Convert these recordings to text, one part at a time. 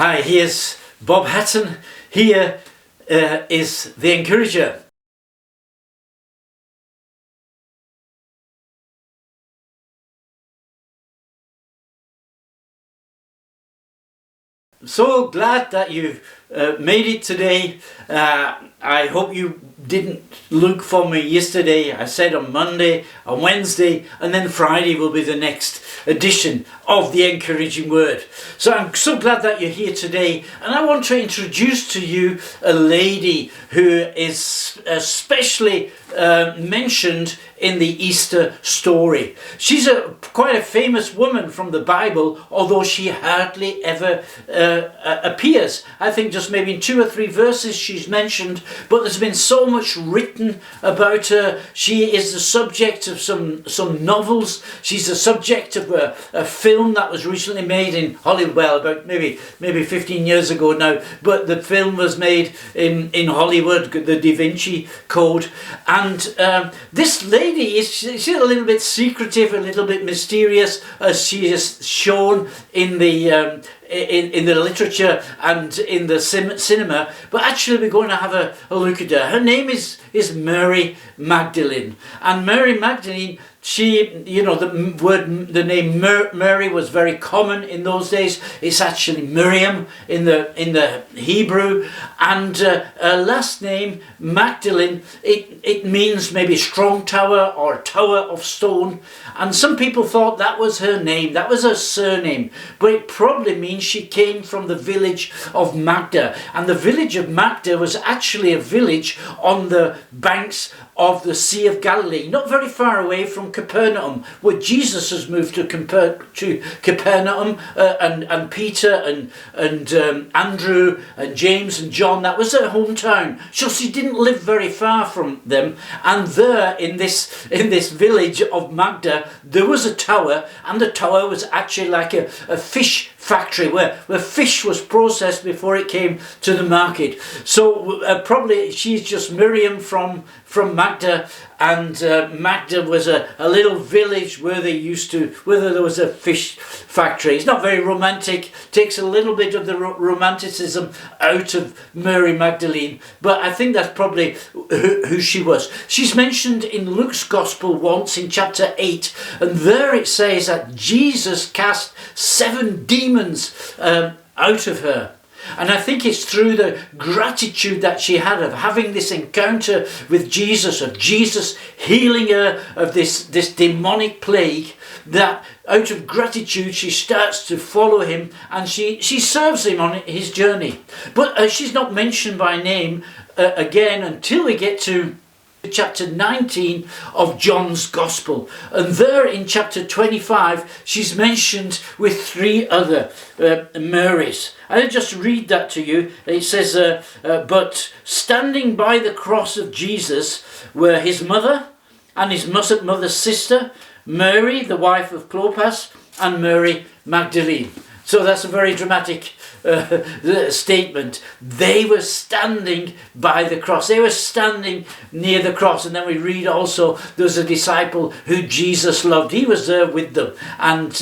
Hi, here's Bob Hatton. Here is the Encourager. So glad that you've made it today. I hope you didn't look for me yesterday. I said on Monday, on Wednesday, and then Friday will be the next edition of the Encouraging Word. So I'm so glad that you're here today, and I want to introduce to you a lady who is especially mentioned in the Easter story. She's quite a famous woman from the Bible, although she hardly ever appears. I think just maybe in 2 or 3 verses she's mentioned, but there's been so much written about her. She is the subject of some novels. She's the subject of a film that was recently made in Hollywood, well, about maybe 15 years ago now, but the film was made in Hollywood, the Da Vinci Code. And this lady she's a little bit secretive, a little bit mysterious, as she is shown in the literature and in the cinema. But actually we're going to have a look at her. Her name is Mary Magdalene. And Mary Magdalene, she, the name Mary was very common in those days. It's actually Miriam in the Hebrew, and her last name Magdalene, it means maybe strong tower or tower of stone, and some people thought that was her name, that was her surname, but it probably means she came from the village of Magda, and the village of Magda was actually a village on the banks of the Sea of Galilee, not very far away from Capernaum, where Jesus has moved to Capernaum, and Peter and Andrew and James and John. That was their hometown. So she didn't live very far from them. And there, in this village of Magda, there was a tower, and the tower was actually like a fish factory where fish was processed before it came to the market. So probably she's just Miriam from Magda, and Magda was a little village where there was a fish factory. It's not very romantic, takes a little bit of the romanticism out of Mary Magdalene, but I think that's probably who she was. She's mentioned in Luke's Gospel once in chapter 8, and there it says that Jesus cast 7 demons out of her. And I think it's through the gratitude that she had of having this encounter with Jesus, of Jesus healing her of this demonic plague, that out of gratitude she starts to follow him, and she serves him on his journey. But she's not mentioned by name again until we get to chapter 19 of John's Gospel, and there in chapter 25 she's mentioned with 3 other Marys. I'll just read that to you. It says, but standing by the cross of Jesus were his mother and his mother's sister, Mary, the wife of Clopas, and Mary Magdalene. So that's a very dramatic statement. They were standing by the cross. They were standing near the cross. And then we read also there's a disciple who Jesus loved. He was there with them. And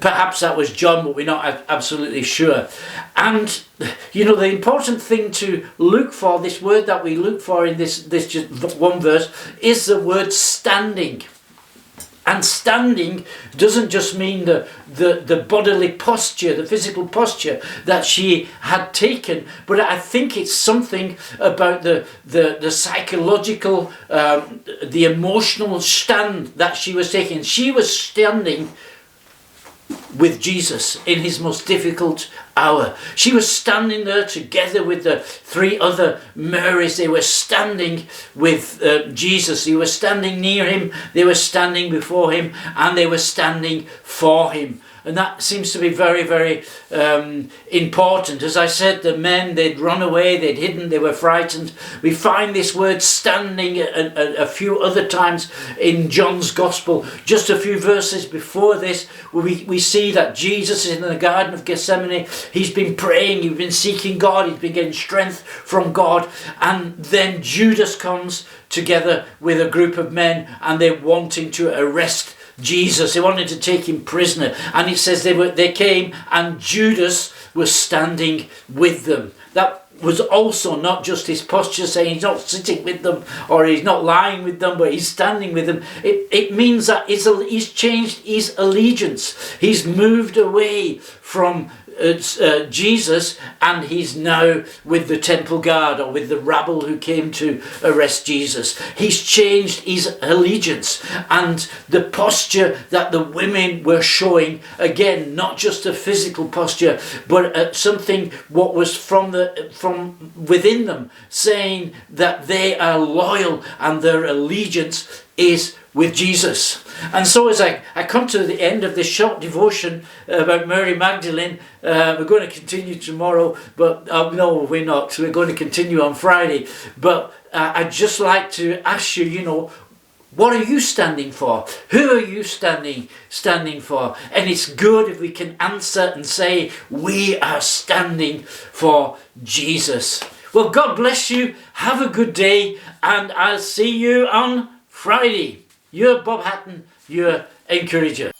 perhaps that was John, but we're not absolutely sure. And, the important thing to look for, this word that we look for in this just one verse, is the word standing. And standing doesn't just mean the bodily posture, the physical posture that she had taken, but I think it's something about the psychological, the emotional stand that she was taking. She was standing with Jesus in his most difficult hour. She was standing there together with the 3 other Marys. They were standing with Jesus. They were standing near him. They were standing before him, and they were standing for him. And that seems to be very, very important. As I said, the men, they'd run away, they'd hidden, they were frightened. We find this word standing a few other times in John's Gospel. Just a few verses before this, where we see that Jesus is in the Garden of Gethsemane. He's been praying, he's been seeking God, he's been getting strength from God. And then Judas comes together with a group of men, and they're wanting to arrest Jesus. They wanted to take him prisoner. And it says they came and Judas was standing with them. That was also not just his posture, saying he's not sitting with them or he's not lying with them, but he's standing with them. It means that he's changed his allegiance. He's moved away from Jesus, and he's now with the temple guard or with the rabble who came to arrest Jesus. He's changed his allegiance, and the posture that the women were showing, again, not just a physical posture, but something what was from within them, saying that they are loyal and their allegiance is with Jesus. And so as I come to the end of this short devotion about Mary Magdalene, we're going to continue tomorrow, but no, we're not. We're going to continue on Friday. But I'd just like to ask you, what are you standing for? Who are you standing for? And it's good if we can answer and say, we are standing for Jesus. Well, God bless you. Have a good day, and I'll see you on Friday. You're Bob Hatton, your encourager.